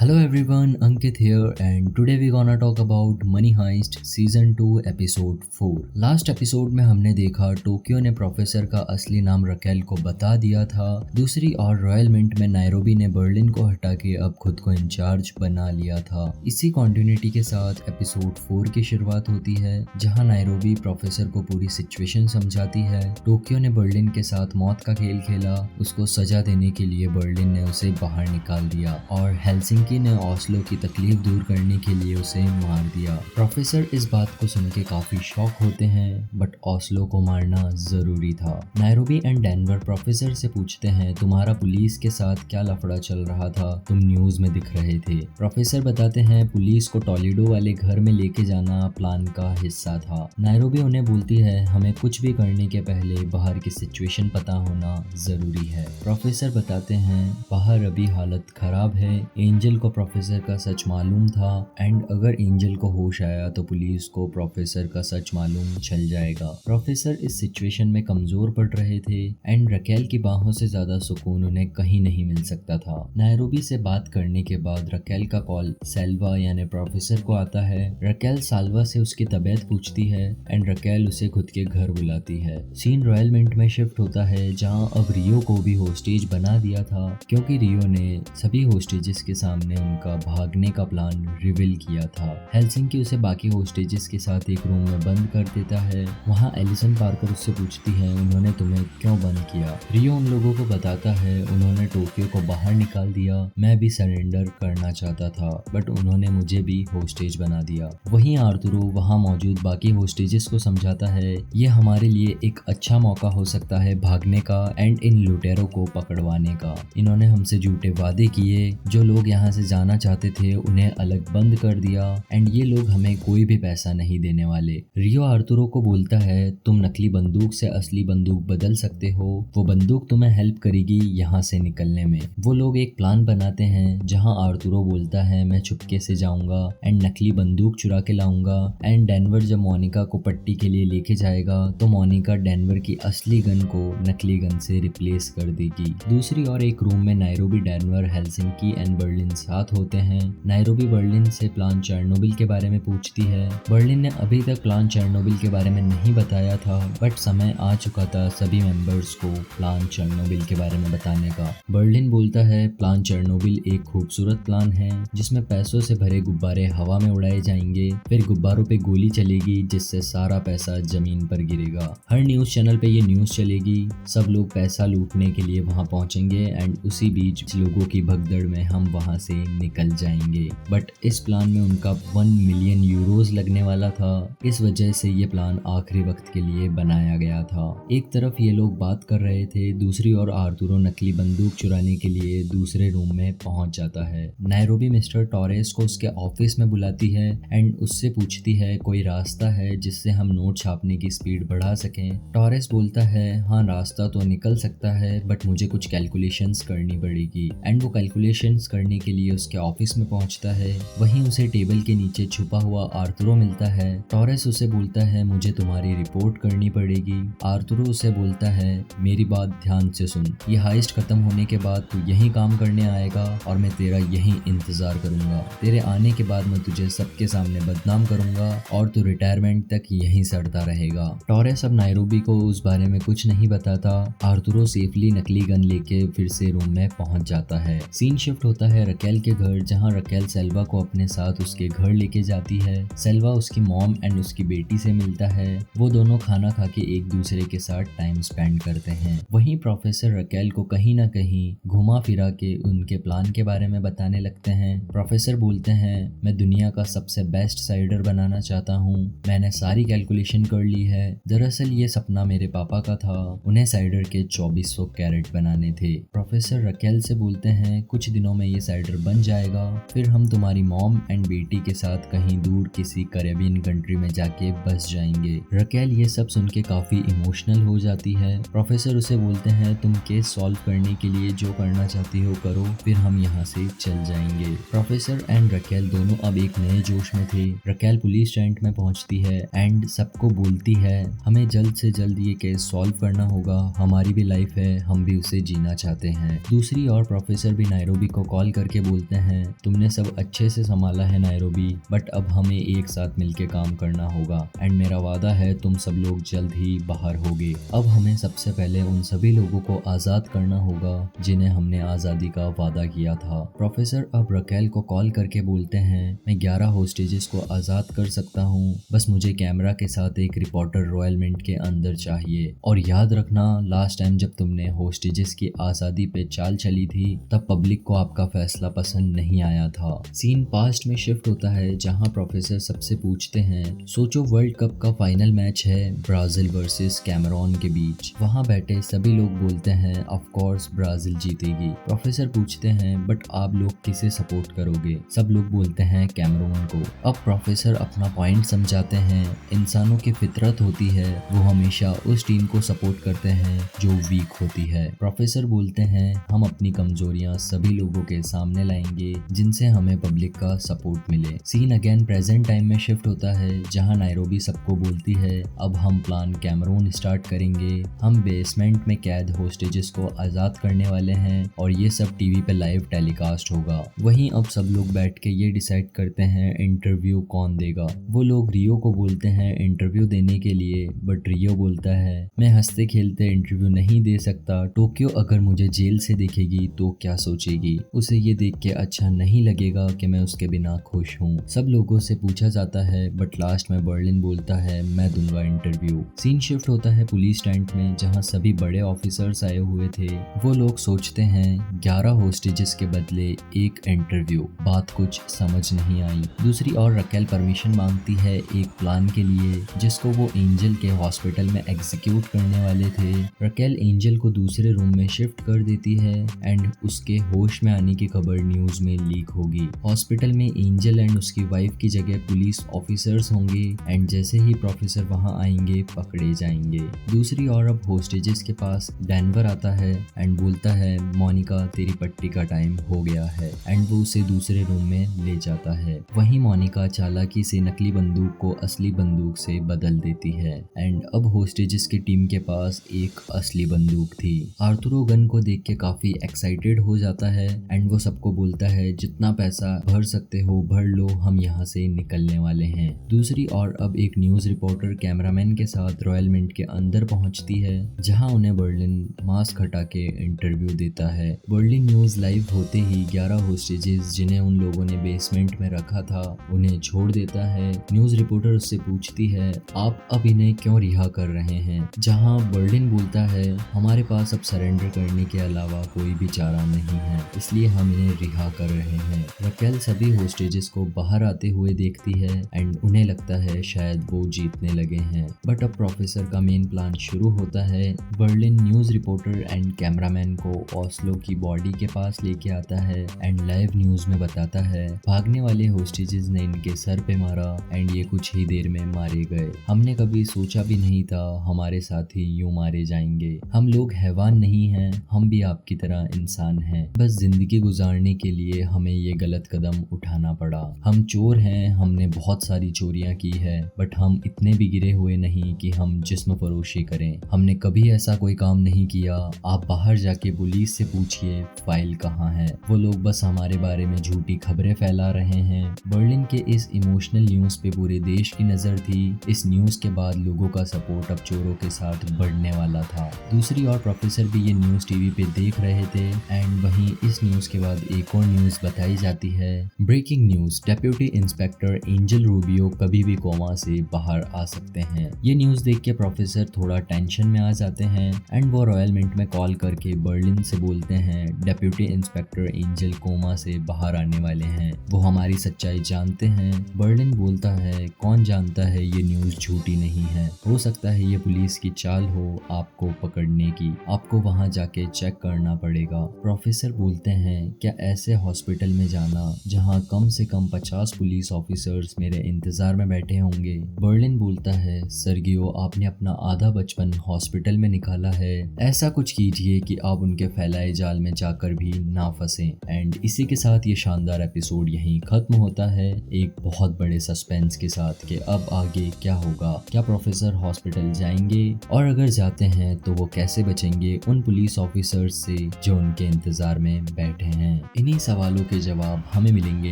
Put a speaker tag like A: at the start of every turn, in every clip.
A: Hello everyone, Ankit here and today we gonna talk about Money Heist Season 2 Episode 4। Last episode में हमने देखा Tokyo ने professor का असली नाम रकेल को बता दिया था। दूसरी ओर रॉयल मिंट में नायरोबी ने बर्लिन को हटा के अब खुद को इंचार्ज बना लिया था। इसी कॉन्टिन्यूटी के साथ एपिसोड 4 की शुरुआत होती है जहां नायरोबी प्रोफेसर को पूरी सिचुएशन समझाती है। टोक्यो ने बर्लिन के साथ मौत का खेल खेला, उसको सजा देने के लिए बर्लिन ने उसे बाहर निकाल दिया और हेलसिंकी ने ऑस्लो की तकलीफ दूर करने के लिए उसे मार दिया। प्रोफेसर इस बात को सुन के काफी शॉक होते हैं, बट ऑस्लो को मारना जरूरी था। नायरोबी एंड डेनवर प्रोफेसर से पूछते हैं तुम्हारा पुलिस के साथ क्या लफड़ा चल रहा था, तुम न्यूज में दिख रहे थे। प्रोफेसर बताते हैं पुलिस को टोलेडो वाले घर में लेके जाना प्लान का हिस्सा था। नायरोबी उन्हें बोलती है हमें कुछ भी करने के पहले बाहर की सिचुएशन पता होना जरूरी है। प्रोफेसर बताते हैं बाहर अभी हालत खराब है। एंजल को प्रोफेसर का सच मालूम था एंड अगर एंजल को होश आया तो पुलिस को प्रोफेसर का सच मालूम चल जाएगा। प्रोफेसर इस सिचुएशन में कमजोर पड़ रहे थे एंड रकेल की बाहों से ज्यादा सुकून उन्हें कहीं नहीं मिल सकता था। नायरोबी से बात करने के बाद रकेल का कॉल सेल्वा यानी प्रोफेसर को आता है। रकेल साल्वा से उसकी तबीयत पूछती है एंड रकेल उसे खुद के घर बुलाती है। सीन रॉयल मिंट में शिफ्ट होता है जहाँ अब रियो को भी होस्टेज बना दिया था क्योंकि रियो ने सभी होस्टेजेस के सामने उनका भागने का प्लान रिवील किया था। हेलसिंकी उसे बाकी होस्टेजेस के साथ एक रूम में बंद कर देता है। वहाँ एलिसन पार्कर उससे पूछती है उन्होंने तुम्हें क्यों बंद किया। रियो उन लोगों को बताता है उन्होंने टोक्यो को बाहर निकाल दिया, मैं भी सरेंडर करना चाहता था बट उन्होंने मुझे भी होस्टेज बना दिया। वहीं आर्थुरो वहाँ मौजूद बाकी होस्टेजेस को समझाता है ये हमारे लिए एक अच्छा मौका हो सकता है भागने का एंड इन लुटेरों को पकड़वाने का। इन्होंने हमसे झूठे वादे किए, जो लोग यहाँ से जाना चाहते थे उन्हें अलग बंद कर दिया एंड ये लोग हमें कोई भी पैसा नहीं देने वाले। रियो आर्थुरो को बोलता है तुम नकली बंदूक से असली बंदूक बदल सकते हो, वो बंदूक तुम्हें हेल्प करेगी यहाँ से निकलने में। वो लोग एक प्लान बनाते हैं जहाँ आर्थुरो बोलता है मैं चुपके से जाऊंगा एंड नकली बंदूक चुरा के लाऊंगा एंड डेनवर जब मोनिका को पट्टी के लिए लेके जाएगा तो मोनिका डेनवर की असली गन को नकली गन से रिप्लेस कर देगी। दूसरी ओर एक रूम में Nairobi, Denver, Helsinki and Berlin साथ होते हैं। नायरोबी बर्लिन से प्लान चेरनोबिल के बारे में पूछती है। बर्लिन ने अभी तक प्लान चेरनोबिल के बारे में नहीं बताया था बट समय आ चुका था सभी मेंबर्स को प्लान चेरनोबिल के बारे में बताने का। बर्लिन बोलता है प्लान चेरनोबिल एक खूबसूरत प्लान है जिसमें पैसों से भरे गुब्बारे हवा में उड़ाए जाएंगे, फिर गुब्बारों पे गोली चलेगी जिससे सारा पैसा जमीन पर गिरेगा। हर न्यूज चैनल पे ये न्यूज चलेगी, सब लोग पैसा लूटने के लिए वहाँ पहुंचेंगे एंड उसी बीच लोगों की भगदड़ में हम वहाँ से निकल जाएंगे। बट इस प्लान में उनका 1 मिलियन यूरोज लगने वाला था, इस वजह से ये प्लान आखिरी वक्त के लिए बनाया गया था। एक तरफ ये लोग बात कर रहे थे, दूसरी ओर आर्थुरो नकली बंदूक चुराने के लिए दूसरे रूम में पहुंच जाता है। नायरोबी मिस्टर टॉरेस को उसके ऑफिस में बुलाती है एंड उससे पूछती है कोई रास्ता है जिससे हम नोट छापने की स्पीड बढ़ा सकें। टॉरेस बोलता है हाँ रास्ता तो निकल सकता है बट मुझे कुछ कैलकुलेशंस करनी पड़ेगी एंड वो कैलकुलेशंस करने के लिए उसके ऑफिस में पहुंचता है। वहीं उसे टेबल के नीचे छुपा हुआ आर्थुरो मिलता है। टॉरेस उसे बोलता है मुझे तुम्हारी रिपोर्ट करनी पड़ेगी। आर्थुरो उसे बोलता है मेरी बात ध्यान से सुन, ये हाइस्ट खत्म होने के बाद तू यहीं काम करने आएगा और मैं तेरा यहीं इंतजार करूंगा। तेरे आने के बाद मैं तुझे सबके सामने बदनाम करूंगा और तू रिटायरमेंट तक यहीं सड़ता रहेगा। टॉरेस अब नायरोबी को उस बारे में कुछ नहीं बताता। आर्थुरो सेफली नकली गन लेके फिर से रूम में पहुंच जाता है। सीन शिफ्ट होता है रकेल के घर जहां रकेल सेल्वा को अपने साथ उसके घर लेके जाती है। सेल्वा उसकी मॉम एंड उसकी बेटी से मिलता है। वो दोनों खाना खा के एक दूसरे के साथ टाइम स्पेंड करते हैं। वहीं प्रोफेसर रकेल को कहीं ना कहीं घुमा फिरा के उनके प्लान के बारे में बताने लगते हैं। प्रोफेसर बोलते हैं मैं दुनिया का सबसे बेस्ट साइडर बनाना चाहता हूँ, मैंने सारी कैलकुलेशन कर ली है। दरअसल ये सपना मेरे पापा का था, उन्हें साइडर के 2400 कैरेट बनाने थे। प्रोफेसर रकेल से बोलते हैं कुछ दिनों में ये साइडर बन जाएगा, फिर हम तुम्हारी मॉम एंड बेटी के साथ कहीं दूर किसी कैरेबियन कंट्री में जाके बस जाएंगे। रकेल ये सब सुन के काफी इमोशनल हो जाती है। प्रोफेसर उसे बोलते हैं तुम केस सॉल्व करने के लिए जो करना चाहती हो करो, फिर हम यहाँ से चल जाएंगे। प्रोफेसर एंड रकेल दोनों अब एक नए जोश में थे। रकेल पुलिस स्टेंट में पहुंचती है एंड सबको बोलती है हमें जल्द से जल्द ये केस सॉल्व करना होगा, हमारी भी लाइफ है, हम भी उसे जीना चाहते हैं। दूसरी ओर प्रोफेसर भी नायरोबी को कॉल करके बोलते हैं तुमने सब अच्छे से संभाला है नायरोबी, बट अब हमें एक साथ मिलके काम करना होगा एंड मेरा वादा है तुम सब लोग जल्द ही बाहर होगे। अब हमें सबसे पहले उन सभी लोगों को आज़ाद करना होगा जिन्हें हमने आज़ादी का वादा किया था। प्रोफेसर अब रकेल को कॉल करके बोलते हैं मैं 11 होस्टेजेस को आज़ाद कर सकता हूँ, बस मुझे कैमरा के साथ एक रिपोर्टर रॉयल मिंट के अंदर चाहिए। और याद रखना लास्ट टाइम जब तुमने होस्टेजेस की आज़ादी पे चाल चली थी तब पब्लिक को आपका फैसला पसंद नहीं आया था। सीन पास्ट में शिफ्ट होता है जहाँ प्रोफेसर सबसे पूछते हैं सोचो वर्ल्ड कप का फाइनल मैच है ब्राजील वर्सेस कैमरून के बीच। वहाँ बैठे सभी लोग बोलते हैं ऑफ कोर्स ब्राजील जीतेगी। प्रोफेसर पूछते हैं बट आप लोग किसे सपोर्ट करोगे? सब लोग बोलते हैं कैमरून को। अब प्रोफेसर अपना पॉइंट समझाते हैं इंसानों की फितरत होती है वो हमेशा उस टीम को सपोर्ट करते हैं जो वीक होती है। प्रोफेसर बोलते हैं हम अपनी कमजोरियां सभी लोगों के सामने लाएंगे जिनसे हमें पब्लिक का सपोर्ट मिले। सीन अगेन प्रेजेंट टाइम में शिफ्ट होता है जहां नायरोबी सबको बोलती है अब हम प्लान कैमरून स्टार्ट करेंगे, हम बेसमेंट में कैद होस्टेजेस को आज़ाद करने वाले हैं और ये सब टीवी पे लाइव टेलीकास्ट होगा। वहीं अब सब लोग बैठ के ये डिसाइड करते हैं इंटरव्यू कौन देगा। वो लोग रियो को बोलते हैं इंटरव्यू देने के लिए, बट रियो बोलता है मैं हंसते खेलते इंटरव्यू नहीं दे सकता, टोक्यो अगर मुझे जेल से देखेगी तो क्या सोचेगी, उसे ये देख के अच्छा नहीं लगेगा कि मैं उसके बिना खुश हूँ। सब लोगों से पूछा जाता है बट लास्ट में बर्लिन बोलता है मैं दूंगा इंटरव्यू। सीन शिफ्ट होता है पुलिस टेंट में जहाँ सभी बड़े ऑफिसर्स आए हुए थे। वो लोग सोचते हैं 11 होस्टेजेस के बदले एक इंटरव्यू, बात कुछ समझ नहीं आई। दूसरी ओर रकेल परमिशन मांगती है एक प्लान के लिए जिसको वो एंजल के हॉस्पिटल में एग्जीक्यूट करने वाले थे। रकेल एंजल को दूसरे रूम में शिफ्ट कर देती है एंड उसके होश में आने की खबर न्यूज में लीक होगी। हॉस्पिटल में एंजल एंड उसकी वाइफ की जगह पुलिस ऑफिसर्स होंगे एंड जैसे ही प्रोफेसर वहां आएंगे पकड़े जाएंगे। दूसरी ओर अब होस्टेजेस के पास डेनवर आता है एंड बोलता है मोनिका तेरी पट्टी का टाइम हो गया है एंड वो उसे दूसरे रूम में ले जाता है। वहीं मोनिका चालाकी से नकली बंदूक को असली बंदूक से बदल देती है एंड अब होस्टेजेस की टीम के पास एक असली बंदूक थी। आर्थुरो गन को देख के काफी एक्साइटेड हो जाता है एंड वो सबको बोलता है जितना पैसा भर सकते हो भर लो, हम यहाँ से निकलने वाले हैं। दूसरी ओर अब एक न्यूज रिपोर्टर कैमरामैन के साथ रॉयल मिंट के अंदर पहुंचती है जहां उन्हें बर्लिन मास्क हटा के इंटरव्यू देता है। बर्लिन न्यूज लाइव होते ही 11 होस्टेजेस जिन्हें उन लोगों ने बेसमेंट में रखा था उन्हें छोड़ देता है। न्यूज रिपोर्टर उससे पूछती है आप अब इन्हें क्यों रिहा कर रहे हैं? जहां बर्लिन बोलता है हमारे पास अब सरेंडर करने के अलावा कोई भी चारा नहीं है, इसलिए हम इन्हें रिहा कर रहे हैं। रकेल सभी होस्टेजेस को बाहर आते हुए देखती है एंड उन्हें लगता है शायद वो जीतने लगे हैं। बट अब प्रोफेसर का मेन प्लान शुरू होता है। Berlin news reporter and cameraman को ऑस्लो की बॉडी के पास लेके आता है एंड लाइव न्यूज में बताता है भागने वाले होस्टेजेस ने इनके सर पे मारा एंड ये कुछ ही देर में मारे गए। हमने कभी सोचा भी नहीं था हमारे साथी यूं मारे जाएंगे। हम लोग हैवान नहीं हैं, हम भी आपकी तरह इंसान हैं, बस जिंदगी गुजारने के लिए हमें ये गलत कदम उठाना पड़ा। हम चोर हैं, हमने बहुत सारी चोरियां की है बट हम इतने भी गिरे हुए नहीं कि हम जिस्म फरोशी करें। हमने कभी ऐसा कोई काम नहीं किया। आप बाहर जाके पुलिस से पूछिए फाइल कहाँ है। वो लोग बस हमारे बारे में झूठी खबरें फैला रहे हैं। बर्लिन के इस इमोशनल न्यूज पे पूरे देश की नजर थी। इस न्यूज के बाद लोगों का सपोर्ट अब चोरों के साथ बढ़ने वाला था। दूसरी ओर प्रोफेसर भी ये न्यूज टीवी पे देख रहे थे एंड वहीं इस न्यूज के बाद एक और न्यूज बताई जाती है। Breaking news, deputy inspector Angel Rubio कभी भी कोमा से बाहर आ सकते हैं। ये न्यूज देख के प्रोफेसर थोड़ा टेंशन में आ जाते हैं एंड वो रॉयल मिंट में कॉल करके बर्लिन से बोलते हैं डेप्यूटी इंस्पेक्टर एंजल कोमा से बाहर आने वाले हैं, वो हमारी सच्चाई जानते हैं। बर्लिन बोलता है कौन जानता है ये न्यूज झूठी नहीं है, हो सकता है ये पुलिस की चाल हो आपको पकड़ने की, आपको वहां जाके चेक करना पड़ेगा। प्रोफेसर बोलते हैं क्या ऐसे हॉस्पिटल में जाना जहां कम से कम 50 पुलिस ऑफिसर्स मेरे इंतजार में बैठे होंगे। बर्लिन बोलता है सर्गियो आपने अपना आधा बचपन हॉस्पिटल में निकाला है, ऐसा कुछ कीजिए कि आप उनके फैलाए जाल में जाकर भी ना फंसे। एंड इसी के साथ ये शानदार एपिसोड यहीं खत्म होता है एक बहुत बड़े सस्पेंस के साथ कि अब आगे क्या होगा। क्या प्रोफेसर हॉस्पिटल जाएंगे और अगर जाते हैं तो वो कैसे बचेंगे उन पुलिस ऑफिसर्स से जो उनके इंतजार में बैठे हैं। इन्हीं सवालों के जवाब हमें मिलेंगे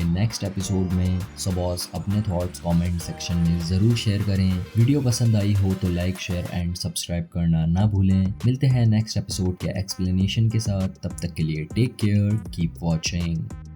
A: नेक्स्ट एपिसोड में। सो बॉस अपने थॉट्स कमेंट सेक्शन में ज़रूर शेयर करें। वीडियो पसंद आई हो तो लाइक शेयर एंड सब्सक्राइब करना ना भूलें। मिलते हैं नेक्स्ट एपिसोड के एक्सप्लेनेशन के साथ, तब तक के लिए टेक केयर, कीप वॉचिंग।